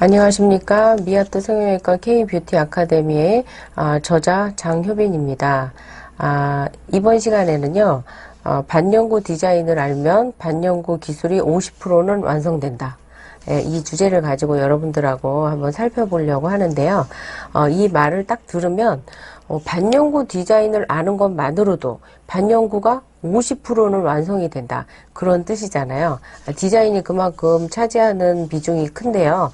안녕하십니까. 미아트 성형외과 K뷰티 아카데미의 저자 장효빈입니다. 이번 시간에는요, 반영구 디자인을 알면 반영구 기술이 50%는 완성된다. 이 주제를 가지고 여러분들하고 한번 살펴보려고 하는데요. 이 말을 딱 들으면 반영구 디자인을 아는 것만으로도 반영구가 50%는 완성이 된다. 그런 뜻이잖아요. 디자인이 그만큼 차지하는 비중이 큰데요.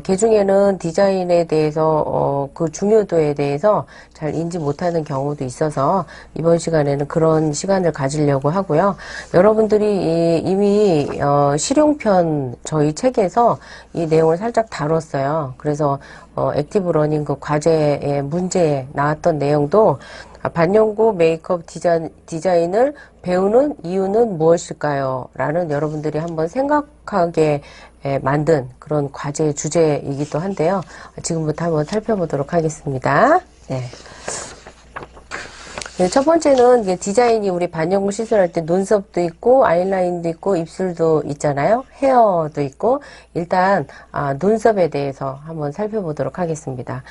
개중에는 디자인에 대해서 그 중요도에 대해서 잘 인지 못하는 경우도 있어서 이번 시간에는 그런 시간을 가지려고 하고요. 여러분들이 이미 실용편 저희 책에서 이 내용을 살짝 다뤘어요. 그래서 액티브 러닝 그 과제의 문제에 나왔던 내용도 반영구 메이크업 디자인을 배우는 이유는 무엇일까요? 라는 여러분들이 한번 생각하게 만든 그런 과제의 주제이기도 한데요. 지금부터 한번 살펴보도록 하겠습니다. 네. 첫 번째는 이게 디자인이 우리 반영구 시술할 때 눈썹도 있고 아이라인도 있고 입술도 있잖아요. 헤어도 있고 일단 눈썹에 대해서 한번 살펴보도록 하겠습니다.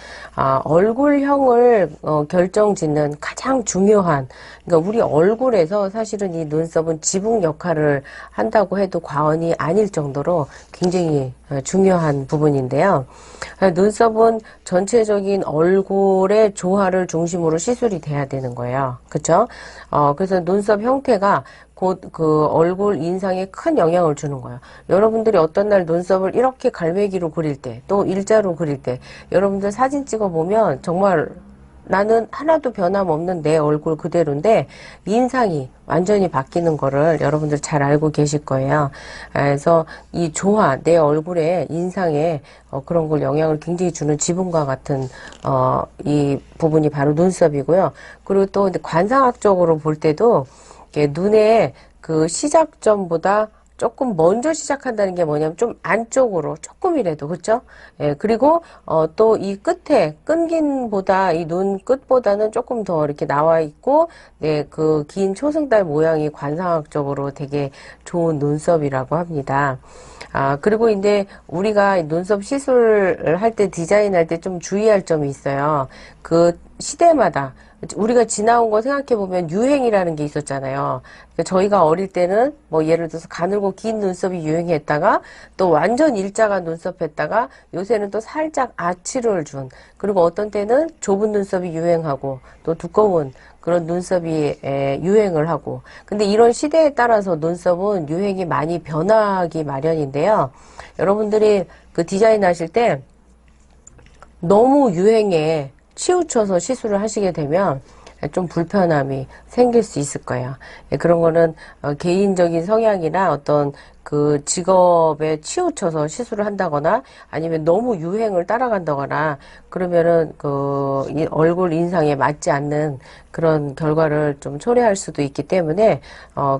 얼굴형을 결정짓는 가장 중요한 그러니까 우리 얼굴에서 사실은 이 눈썹은 지붕 역할을 한다고 해도 과언이 아닐 정도로 굉장히 중요한 부분인데요. 눈썹은 전체적인 얼굴의 조화를 중심으로 시술이 돼야 되는 거예요. 그쵸? 그래서 눈썹 형태가 곧 그 얼굴 인상에 큰 영향을 주는 거예요. 여러분들이 어떤 날 눈썹을 이렇게 갈매기로 그릴 때, 또 일자로 그릴 때, 여러분들 사진 찍어보면 정말 나는 하나도 변함없는 내 얼굴 그대로인데 인상이 완전히 바뀌는 거를 여러분들 잘 알고 계실 거예요. 그래서 이 조화, 내 얼굴의 인상에 그런 걸 영향을 굉장히 주는 지붕과 같은 이 부분이 바로 눈썹이고요. 그리고 또 관상학적으로 볼 때도 눈의 그 시작점보다 조금 먼저 시작한다는 게 뭐냐면 좀 안쪽으로 조금이라도 그렇죠? 예, 그리고 또 이 끝에 끈긴보다 이 눈 끝보다는 조금 더 이렇게 나와 있고 네, 그 긴 초승달 모양이 관상학적으로 되게 좋은 눈썹이라고 합니다. 그리고 이제 우리가 눈썹 시술을 할 때 디자인할 때 좀 주의할 점이 있어요. 그 시대마다 우리가 지나온 거 생각해보면 유행이라는 게 있었잖아요. 그러니까 저희가 어릴 때는 뭐 예를 들어서 가늘고 긴 눈썹이 유행했다가 또 완전 일자가 눈썹 했다가 요새는 또 살짝 아치를 준 그리고 어떤 때는 좁은 눈썹이 유행하고 또 두꺼운 그런 눈썹이 유행을 하고 근데 이런 시대에 따라서 눈썹은 유행이 많이 변하기 마련인데요. 여러분들이 그 디자인 하실 때 너무 유행에 치우쳐서 시술을 하시게 되면 좀 불편함이 생길 수 있을 거예요. 그런 거는 개인적인 성향이나 어떤 그 직업에 치우쳐서 시술을 한다거나 아니면 너무 유행을 따라간다거나 그러면은 그 얼굴 인상에 맞지 않는 그런 결과를 좀 초래할 수도 있기 때문에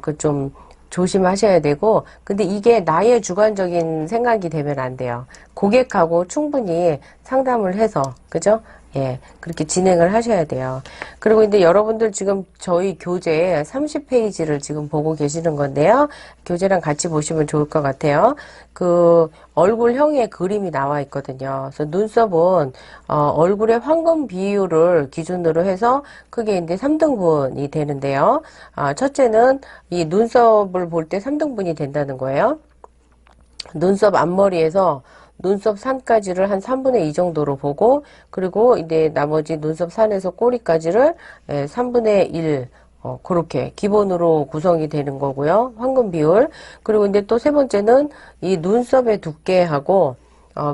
그 좀 조심하셔야 되고 근데 이게 나의 주관적인 생각이 되면 안 돼요. 고객하고 충분히 상담을 해서 그죠? 예, 그렇게 진행을 하셔야 돼요. 그리고 이제 여러분들 지금 저희 교재 30페이지를 지금 보고 계시는 건데요. 교재랑 같이 보시면 좋을 것 같아요. 그 얼굴형의 그림이 나와 있거든요. 그래서 눈썹은 얼굴의 황금 비율을 기준으로 해서 크게 이제 3등분이 되는데요. 첫째는 이 눈썹을 볼 때 3등분이 된다는 거예요. 눈썹 앞머리에서 눈썹 산까지를 한 3분의 2 정도로 보고 그리고 이제 나머지 눈썹 산에서 꼬리까지를 3분의 1 그렇게 기본으로 구성이 되는 거고요. 황금 비율. 그리고 이제 또 세 번째는 이 눈썹의 두께하고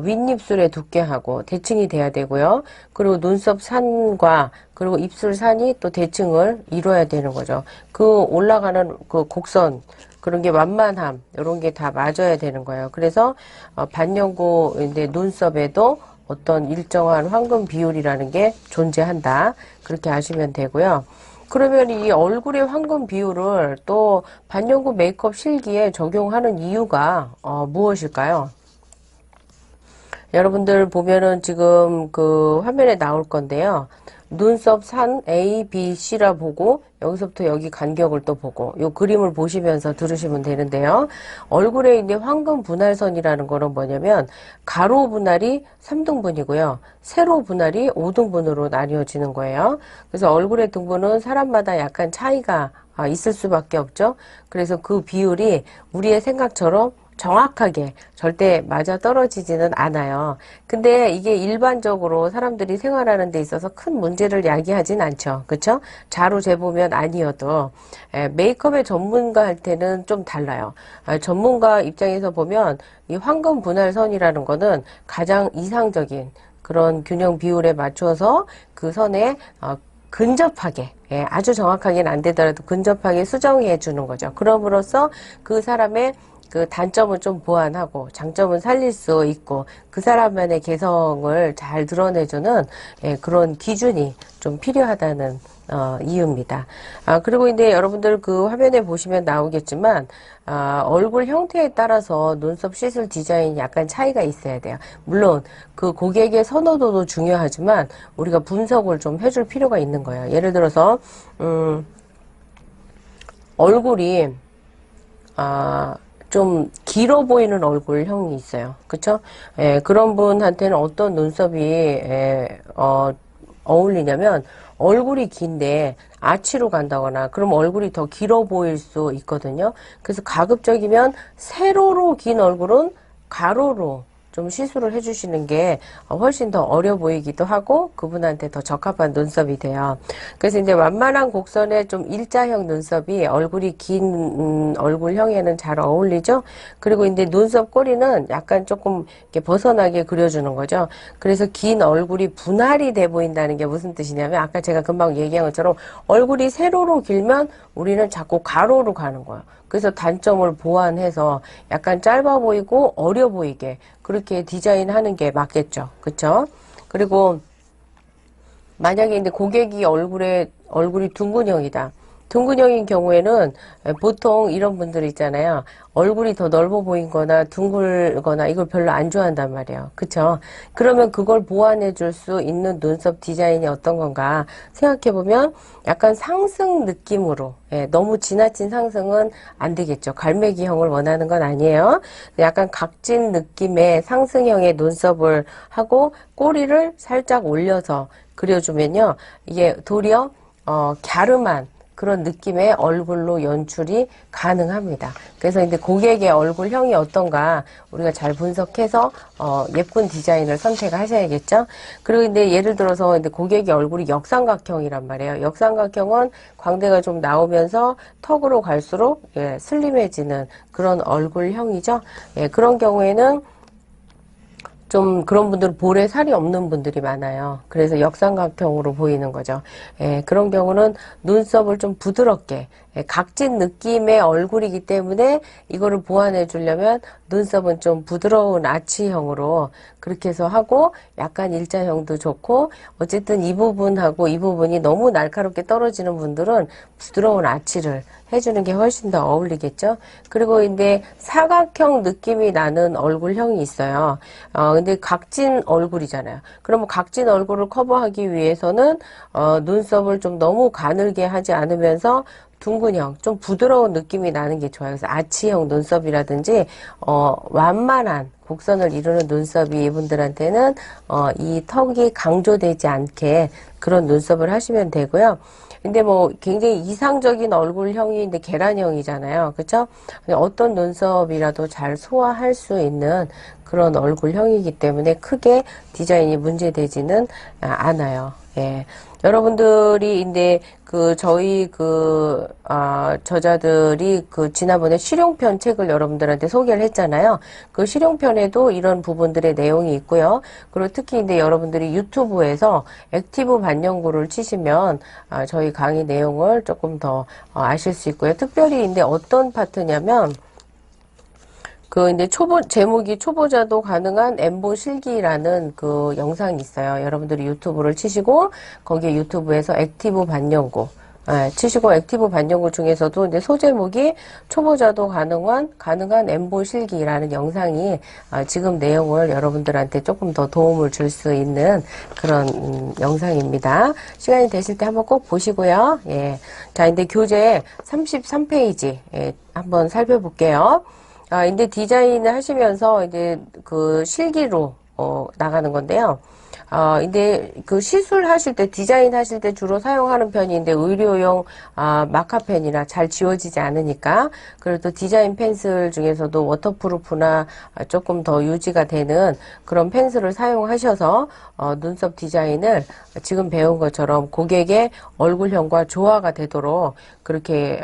윗입술의 두께하고 대칭이 돼야 되고요. 그리고 눈썹 산과 그리고 입술 산이 또 대칭을 이루어야 되는 거죠. 그 올라가는 그 곡선 그런 게 완만함 이런 게 다 맞아야 되는 거예요. 그래서 반영구 이제 눈썹에도 어떤 일정한 황금 비율이라는 게 존재한다. 그렇게 아시면 되고요. 그러면 이 얼굴의 황금 비율을 또 반영구 메이크업 실기에 적용하는 이유가 무엇일까요? 여러분들 보면은 지금 그 화면에 나올 건데요. 눈썹 산 A, B, C라 보고 여기서부터 여기 간격을 또 보고 요 그림을 보시면서 들으시면 되는데요. 얼굴에 있는 황금 분할선이라는 거는 뭐냐면 가로 분할이 3등분이고요. 세로 분할이 5등분으로 나뉘어지는 거예요. 그래서 얼굴의 등분은 사람마다 약간 차이가 있을 수밖에 없죠. 그래서 그 비율이 우리의 생각처럼 정확하게 절대 맞아 떨어지지는 않아요. 근데 이게 일반적으로 사람들이 생활하는 데 있어서 큰 문제를 야기하진 않죠. 그쵸? 자로 재보면 아니어도 메이크업의 전문가한테는 좀 달라요. 전문가 입장에서 보면 이 황금 분할선이라는 거는 가장 이상적인 그런 균형 비율에 맞춰서 그 선에 근접하게, 아주 정확하게는 안 되더라도 근접하게 수정해 주는 거죠. 그럼으로써 그 사람의 그 단점은 좀 보완하고 장점은 살릴 수 있고 그 사람만의 개성을 잘 드러내주는 그런 기준이 좀 필요하다는 이유입니다. 그리고 이제 여러분들 그 화면에 보시면 나오겠지만 얼굴 형태에 따라서 눈썹 시술 디자인이 약간 차이가 있어야 돼요. 물론 그 고객의 선호도도 중요하지만 우리가 분석을 좀 해줄 필요가 있는 거예요. 예를 들어서 얼굴이 좀 길어 보이는 얼굴형이 있어요. 그쵸? 그런 분한테는 어떤 눈썹이 어울리냐면 얼굴이 긴데 아치로 간다거나 그럼 얼굴이 더 길어 보일 수 있거든요. 그래서 가급적이면 세로로 긴 얼굴은 가로로 좀 시술을 해주시는 게 훨씬 더 어려 보이기도 하고 그분한테 더 적합한 눈썹이 돼요. 그래서 이제 완만한 곡선의 좀 일자형 눈썹이 얼굴이 긴 얼굴형에는 잘 어울리죠. 그리고 이제 눈썹 꼬리는 약간 조금 이렇게 벗어나게 그려주는 거죠. 그래서 긴 얼굴이 분할이 돼 보인다는 게 무슨 뜻이냐면 아까 제가 금방 얘기한 것처럼 얼굴이 세로로 길면 우리는 자꾸 가로로 가는 거예요. 그래서 단점을 보완해서 약간 짧아 보이고 어려 보이게 그렇게 디자인하는 게 맞겠죠. 그쵸? 그리고 만약에 이제 고객이 얼굴이 둥근형이다. 둥근형인 경우에는 보통 이런 분들 있잖아요. 얼굴이 더 넓어 보이거나 둥글거나 이걸 별로 안 좋아한단 말이에요. 그쵸? 그러면 그걸 보완해 줄 수 있는 눈썹 디자인이 어떤 건가 생각해보면 약간 상승 느낌으로 너무 지나친 상승은 안 되겠죠. 갈매기형을 원하는 건 아니에요. 약간 각진 느낌의 상승형의 눈썹을 하고 꼬리를 살짝 올려서 그려주면요. 이게 도리어 갸름한 그런 느낌의 얼굴로 연출이 가능합니다. 그래서 이제 고객의 얼굴형이 어떤가 우리가 잘 분석해서 예쁜 디자인을 선택하셔야겠죠. 그리고 이제 예를 들어서 이제 고객의 얼굴이 역삼각형이란 말이에요. 역삼각형은 광대가 좀 나오면서 턱으로 갈수록 슬림해지는 그런 얼굴형이죠. 그런 경우에는 좀 그런 분들은 볼에 살이 없는 분들이 많아요. 그래서 역삼각형으로 보이는 거죠. 그런 경우는 눈썹을 좀 부드럽게 각진 느낌의 얼굴이기 때문에 이거를 보완해 주려면 눈썹은 좀 부드러운 아치형으로 그렇게 해서 하고 약간 일자형도 좋고 어쨌든 이 부분하고 이 부분이 너무 날카롭게 떨어지는 분들은 부드러운 아치를 해주는 게 훨씬 더 어울리겠죠. 그리고 이제 사각형 느낌이 나는 얼굴형이 있어요. 근데 각진 얼굴이잖아요. 그러면 각진 얼굴을 커버하기 위해서는 눈썹을 좀 너무 가늘게 하지 않으면서 둥근형, 좀 부드러운 느낌이 나는 게 좋아요. 그래서 아치형 눈썹이라든지 완만한 곡선을 이루는 눈썹이 이분들한테는 이 턱이 강조되지 않게 그런 눈썹을 하시면 되고요. 근데 뭐 굉장히 이상적인 얼굴형이 이제 계란형이잖아요. 그쵸? 어떤 눈썹이라도 잘 소화할 수 있는 그런 얼굴형이기 때문에 크게 디자인이 문제되지는 않아요. 여러분들이 이제 저희 저자들이 지난번에 실용편 책을 여러분들한테 소개를 했잖아요. 그 실용편에도 이런 부분들의 내용이 있고요. 그리고 특히 이제 여러분들이 유튜브에서 액티브 반영구를 치시면 저희 강의 내용을 조금 더 아실 수 있고요. 특별히 이제 어떤 파트냐면 이제 제목이 초보자도 가능한 엠보 실기라는 영상이 있어요. 여러분들이 유튜브를 치시고, 거기에 유튜브에서 액티브 반영구, 치시고 액티브 반영구 중에서도 이제 소제목이 초보자도 가능한 엠보 실기라는 영상이 지금 내용을 여러분들한테 조금 더 도움을 줄 수 있는 그런 영상입니다. 시간이 되실 때 한번 꼭 보시고요. 예. 자, 이제 교재 33페이지 한번 살펴볼게요. 이제 디자인을 하시면서 이제 그 실기로 나가는 건데요. 이제 그 시술 하실 때, 디자인 하실 때 주로 사용하는 편인데, 의료용, 마카펜이나 잘 지워지지 않으니까, 그래도 디자인 펜슬 중에서도 워터프루프나 조금 더 유지가 되는 그런 펜슬을 사용하셔서, 눈썹 디자인을 지금 배운 것처럼 고객의 얼굴형과 조화가 되도록 그렇게,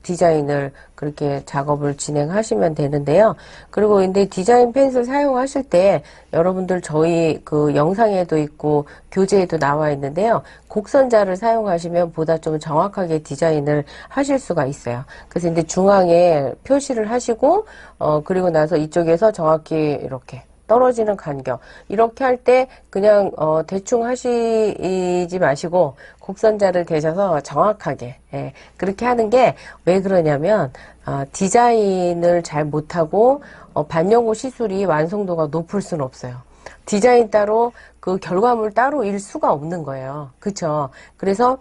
디자인을 그렇게 작업을 진행하시면 되는데요. 그리고 이제 디자인 펜슬 사용하실 때 여러분들 저희 그 영상에도 있고 교재에도 나와 있는데요. 곡선자를 사용하시면 보다 좀 정확하게 디자인을 하실 수가 있어요. 그래서 이제 중앙에 표시를 하시고 그리고 나서 이쪽에서 정확히 이렇게 떨어지는 간격 이렇게 할 때 그냥 대충 하시지 마시고 곡선자를 대셔서 정확하게 그렇게 하는 게 왜 그러냐면 디자인을 잘 못하고 반영구 시술이 완성도가 높을 수는 없어요. 디자인 따로 그 결과물 따로일 수가 없는 거예요. 그쵸? 그래서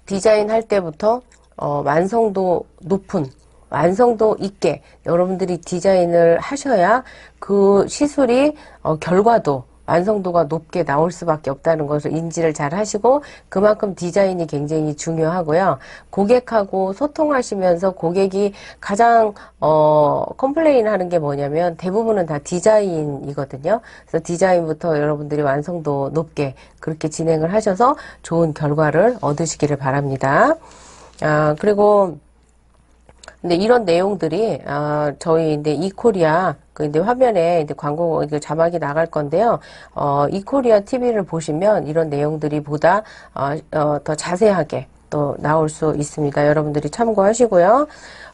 디자인 할 때부터 완성도 높은 완성도 있게 여러분들이 디자인을 하셔야 그 시술이 결과도 완성도가 높게 나올 수밖에 없다는 것을 인지를 잘 하시고 그만큼 디자인이 굉장히 중요하고요. 고객하고 소통하시면서 고객이 가장 컴플레인 하는 게 뭐냐면 대부분은 다 디자인이거든요. 그래서 디자인부터 여러분들이 완성도 높게 그렇게 진행을 하셔서 좋은 결과를 얻으시기를 바랍니다. 그리고 근데 이런 내용들이 저희 이제 이코리아 그 이제 화면에 이제 광고 이제 자막이 나갈 건데요. 이코리아 TV를 보시면 이런 내용들이 보다 더 자세하게 또 나올 수 있습니다. 여러분들이 참고하시고요.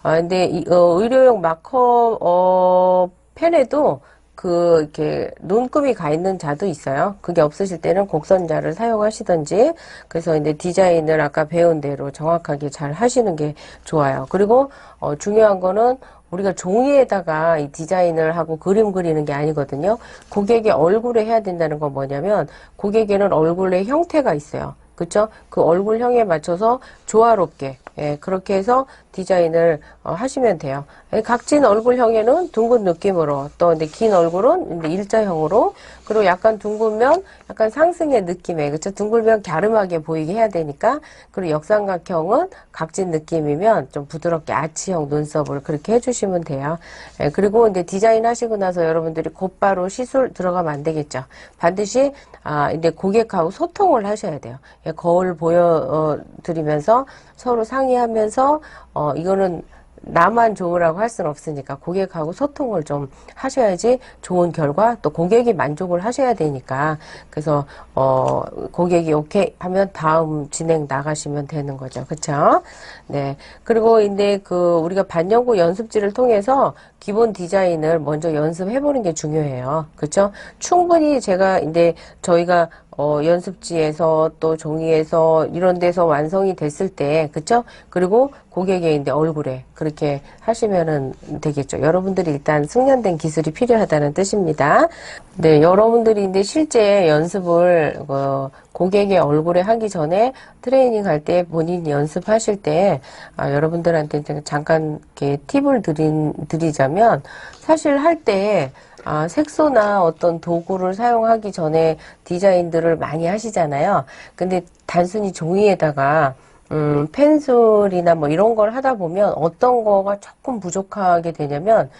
근데 의료용 마커 펜에도 이렇게 눈금이 가 있는 자도 있어요. 그게 없으실 때는 곡선자를 사용하시든지, 그래서 이제 디자인을 아까 배운 대로 정확하게 잘 하시는 게 좋아요. 그리고, 중요한 거는 우리가 종이에다가 이 디자인을 하고 그림 그리는 게 아니거든요. 고객의 얼굴에 해야 된다는 건 뭐냐면, 고객에는 얼굴의 형태가 있어요. 그쵸? 그 얼굴형에 맞춰서 조화롭게, 그렇게 해서 디자인을 하시면 돼요. 각진 얼굴형에는 둥근 느낌으로, 또 근데 긴 얼굴은 이제 일자형으로, 그리고 약간 둥글면 약간 상승의 느낌에, 그쵸? 둥글면 갸름하게 보이게 해야 되니까, 그리고 역삼각형은 각진 느낌이면 좀 부드럽게 아치형 눈썹을 그렇게 해주시면 돼요. 그리고 이제 디자인 하시고 나서 여러분들이 곧바로 시술 들어가면 안 되겠죠. 반드시, 이제 고객하고 소통을 하셔야 돼요. 거울 보여드리면서 서로 상의하면서 이거는 나만 좋으라고 할 수는 없으니까 고객하고 소통을 좀 하셔야지 좋은 결과 또 고객이 만족을 하셔야 되니까 그래서 고객이 오케이 하면 다음 진행 나가시면 되는 거죠. 그쵸? 네. 그리고 이제 우리가 반영구 연습지를 통해서 기본 디자인을 먼저 연습해 보는 게 중요해요. 그쵸? 충분히 제가 이제 저희가 연습지에서 또 종이에서 이런 데서 완성이 됐을 때, 그쵸? 그리고 고객의 이제 얼굴에 그렇게 하시면은 되겠죠. 여러분들이 일단 숙련된 기술이 필요하다는 뜻입니다. 네, 여러분들이 이제 실제 연습을, 고객의 얼굴에 하기 전에 트레이닝 할 때 본인이 연습하실 때, 여러분들한테 이제 잠깐 이렇게 팁을 드리자면, 사실 할 때, 색소나 어떤 도구를 사용하기 전에 디자인들을 많이 하시잖아요. 근데 단순히 종이에다가 펜슬이나 뭐 이런 걸 하다 보면 어떤 거가 조금 부족하게 되냐면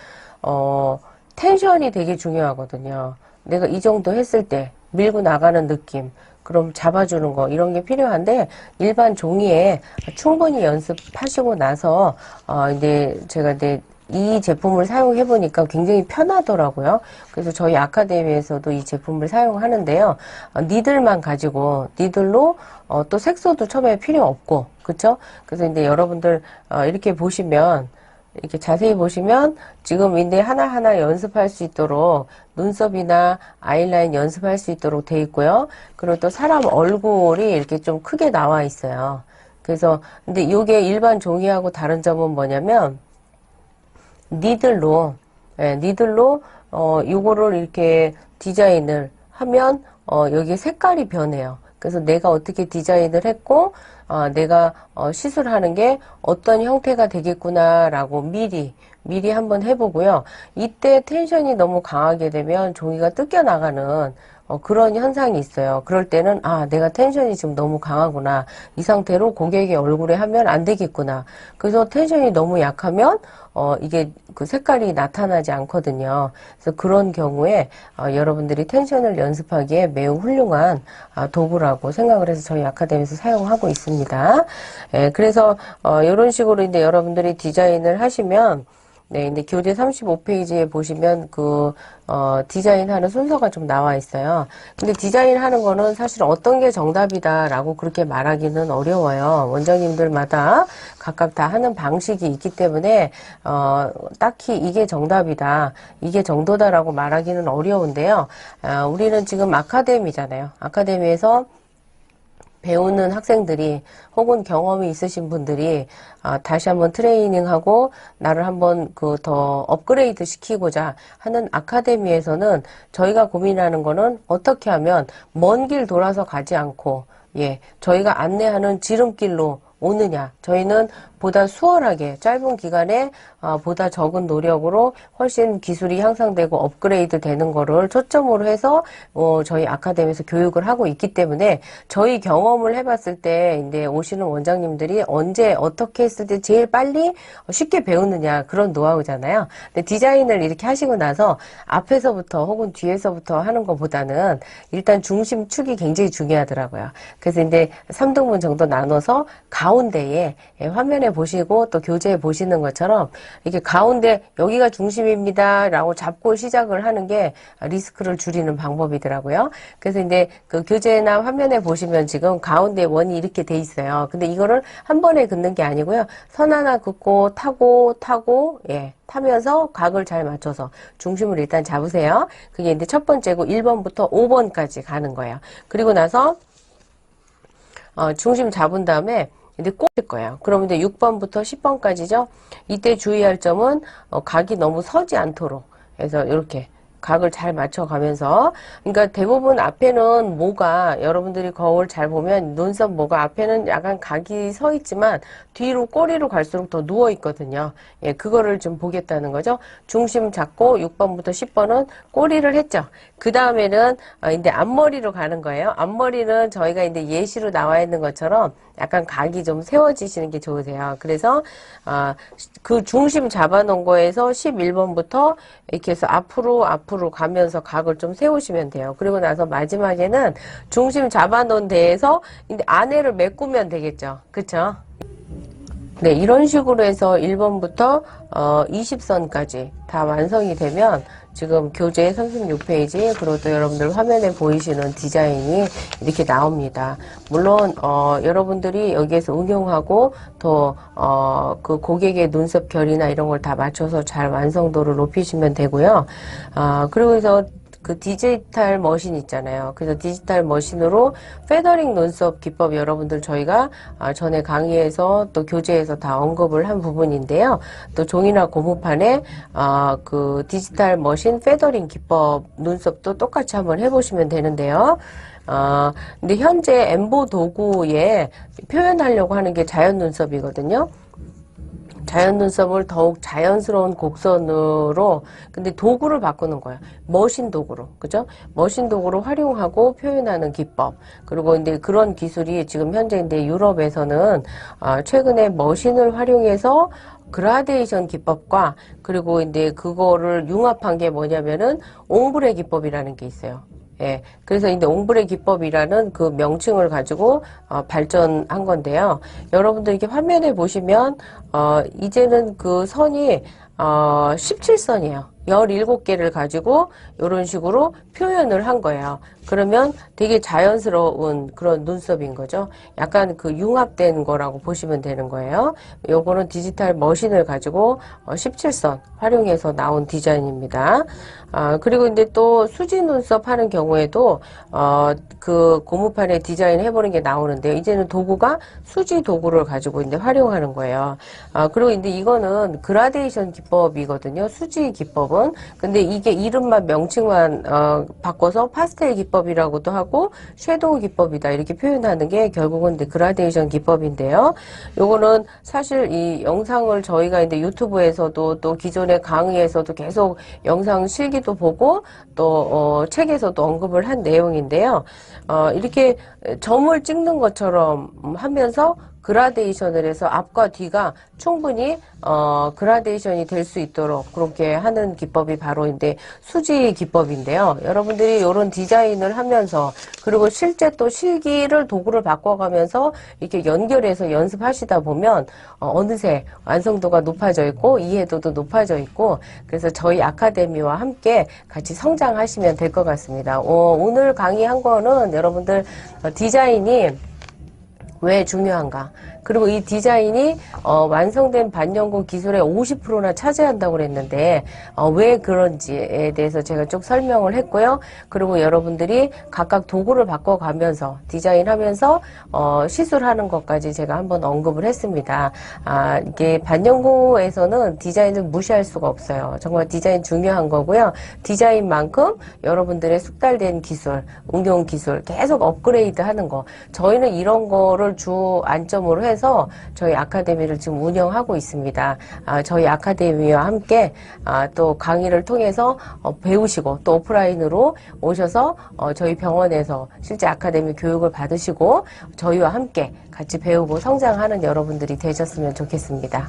텐션이 되게 중요하거든요. 내가 이 정도 했을 때 밀고 나가는 느낌, 그럼 잡아주는 거 이런 게 필요한데 일반 종이에 충분히 연습하시고 나서 이제 제가 이제 이 제품을 사용해 보니까 굉장히 편하더라고요. 그래서 저희 아카데미에서도 이 제품을 사용하는데요. 니들만 가지고 니들로 또 색소도 처음에 필요 없고 그쵸? 그래서 이제 여러분들 이렇게 보시면 이렇게 자세히 보시면 지금 인데 하나하나 연습할 수 있도록 눈썹이나 아이라인 연습할 수 있도록 돼 있고요. 그리고 또 사람 얼굴이 이렇게 좀 크게 나와 있어요. 그래서 근데 이게 일반 종이하고 다른 점은 뭐냐면 니들로 니들로 요거를 이렇게 디자인을 하면 여기 색깔이 변해요. 그래서 내가 어떻게 디자인을 했고 내가 시술하는 게 어떤 형태가 되겠구나라고 미리 한번 해보고요. 이때 텐션이 너무 강하게 되면 종이가 뜯겨 나가는 그런 현상이 있어요. 그럴 때는 내가 텐션이 지금 너무 강하구나. 이 상태로 고객의 얼굴에 하면 안 되겠구나. 그래서 텐션이 너무 약하면 이게 그 색깔이 나타나지 않거든요. 그래서 그런 경우에 여러분들이 텐션을 연습하기에 매우 훌륭한 도구라고 생각을 해서 저희 아카데미에서 사용하고 있습니다. 그래서 이런 식으로 이제 여러분들이 디자인을 하시면 네, 근데 교재 35페이지에 보시면 디자인하는 순서가 좀 나와 있어요. 근데 디자인하는 거는 사실 어떤 게 정답이다라고 그렇게 말하기는 어려워요. 원장님들마다 각각 다 하는 방식이 있기 때문에, 딱히 이게 정답이다, 이게 정도다라고 말하기는 어려운데요. 우리는 지금 아카데미잖아요. 아카데미에서 배우는 학생들이 혹은 경험이 있으신 분들이 다시 한번 트레이닝하고 나를 한번 더 업그레이드 시키고자 하는 아카데미에서는 저희가 고민하는 거는 어떻게 하면 먼 길 돌아서 가지 않고 저희가 안내하는 지름길로 오느냐. 저희는 보다 수월하게 짧은 기간에 보다 적은 노력으로 훨씬 기술이 향상되고 업그레이드 되는 거를 초점으로 해서 저희 아카데미에서 교육을 하고 있기 때문에 저희 경험을 해봤을 때 이제 오시는 원장님들이 언제 어떻게 했을 때 제일 빨리 쉽게 배우느냐 그런 노하우잖아요. 근데 디자인을 이렇게 하시고 나서 앞에서부터 혹은 뒤에서부터 하는 것보다는 일단 중심축이 굉장히 중요하더라고요. 그래서 이제 3등분 정도 나눠서 가운데에 화면에 보시고 또 교재에 보시는 것처럼 이렇게 가운데 여기가 중심입니다 라고 잡고 시작을 하는 게 리스크를 줄이는 방법이더라고요. 그래서 이제 그 교재나 화면에 보시면 지금 가운데 원이 이렇게 돼 있어요. 근데 이거를 한 번에 긋는 게 아니고요. 선 하나 긋고 타고 타면서 각을 잘 맞춰서 중심을 일단 잡으세요. 그게 이제 첫 번째고 1번부터 5번까지 가는 거예요. 그리고 나서 중심 잡은 다음에 이제 꽂을 거예요. 그럼 이제 6번부터 10번까지죠. 이때 주의할 점은 각이 너무 서지 않도록 해서 이렇게 각을 잘 맞춰가면서 그러니까 대부분 앞에는 모가 여러분들이 거울 잘 보면 눈썹 모가 앞에는 약간 각이 서 있지만 뒤로 꼬리로 갈수록 더 누워 있거든요. 그거를 좀 보겠다는 거죠. 중심 잡고 6번부터 10번은 꼬리를 했죠. 그 다음에는 이제 앞머리로 가는 거예요. 앞머리는 저희가 이제 예시로 나와 있는 것처럼 약간 각이 좀 세워지시는 게 좋으세요. 그래서 그 중심 잡아놓은 거에서 11번부터 이렇게 해서 앞으로 가면서 각을 좀 세우시면 돼요. 그리고 나서 마지막에는 중심 잡아놓은 데에서 이제 안에를 메꾸면 되겠죠. 그쵸? 네, 이런 식으로 해서 1번부터 20선까지 다 완성이 되면 지금 교재 36페이지 그리고 또 여러분들 화면에 보이시는 디자인이 이렇게 나옵니다. 물론 여러분들이 여기에서 응용하고 또 그 고객의 눈썹 결이나 이런 걸 다 맞춰서 잘 완성도를 높이시면 되고요. 그리고 해서 그 디지털 머신 있잖아요. 그래서 디지털 머신으로 페더링 눈썹 기법 여러분들 저희가 전에 강의에서 또 교재에서 다 언급을 한 부분인데요. 또 종이나 고무판에 그 디지털 머신 페더링 기법 눈썹도 똑같이 한번 해보시면 되는데요. 근데 현재 엠보 도구에 표현하려고 하는 게 자연 눈썹이거든요. 자연 눈썹을 더욱 자연스러운 곡선으로 근데 도구를 바꾸는 거예요. 머신 도구로. 그죠? 머신 도구로 활용하고 표현하는 기법. 그리고 이제 그런 기술이 지금 현재 이제 유럽에서는 최근에 머신을 활용해서 그라데이션 기법과 그리고 이제 그거를 융합한 게 뭐냐면은 옹브레 기법이라는 게 있어요. 그래서 이제 옹브레 기법이라는 그 명칭을 가지고 발전한 건데요. 여러분들 이렇게 화면에 보시면 이제는 그 선이 17선이에요. 17개를 가지고 이런 식으로 표현을 한 거예요. 그러면 되게 자연스러운 그런 눈썹인 거죠. 약간 그 융합된 거라고 보시면 되는 거예요. 요거는 디지털 머신을 가지고 17선 활용해서 나온 디자인입니다. 그리고 이제 또 수지 눈썹 하는 경우에도 그 고무판에 디자인 해보는 게 나오는데요. 이제는 도구가 수지 도구를 가지고 이제 활용하는 거예요. 그리고 이제 이거는 그라데이션 기법이거든요. 수지 기법은. 근데 이게 이름만 명칭만 바꿔서 파스텔 기법이라고도 하고 섀도우 기법이다 이렇게 표현하는 게 결국은 이제 그라데이션 기법인데요. 요거는 사실 이 영상을 저희가 이제 유튜브에서도 또 기존의 강의에서도 계속 영상 실기도 보고 또 책에서도 언급을 한 내용인데요. 이렇게 점을 찍는 것처럼 하면서 그라데이션을 해서 앞과 뒤가 충분히 그라데이션이 될 수 있도록 그렇게 하는 기법이 바로 이제 수지 기법인데요. 여러분들이 이런 디자인을 하면서 그리고 실제 또 실기를 도구를 바꿔가면서 이렇게 연결해서 연습하시다 보면 어느새 완성도가 높아져 있고 이해도도 높아져 있고 그래서 저희 아카데미와 함께 같이 성장하시면 될 것 같습니다. 오늘 강의한 거는 여러분들 디자인이 왜 중요한가? 그리고 이 디자인이 완성된 반영구 기술의 50%나 차지한다고 그랬는데 왜 그런지에 대해서 제가 쭉 설명을 했고요. 그리고 여러분들이 각각 도구를 바꿔가면서 디자인하면서 시술하는 것까지 제가 한번 언급을 했습니다. 이게 반영구에서는 디자인을 무시할 수가 없어요. 정말 디자인 중요한 거고요. 디자인만큼 여러분들의 숙달된 기술, 응용 기술 계속 업그레이드 하는 거. 저희는 이런 거를 주 안점으로 해서 저희 아카데미를 지금 운영하고 있습니다. 저희 아카데미와 함께 또 강의를 통해서 배우시고 또 오프라인으로 오셔서 저희 병원에서 실제 아카데미 교육을 받으시고 저희와 함께 같이 배우고 성장하는 여러분들이 되셨으면 좋겠습니다.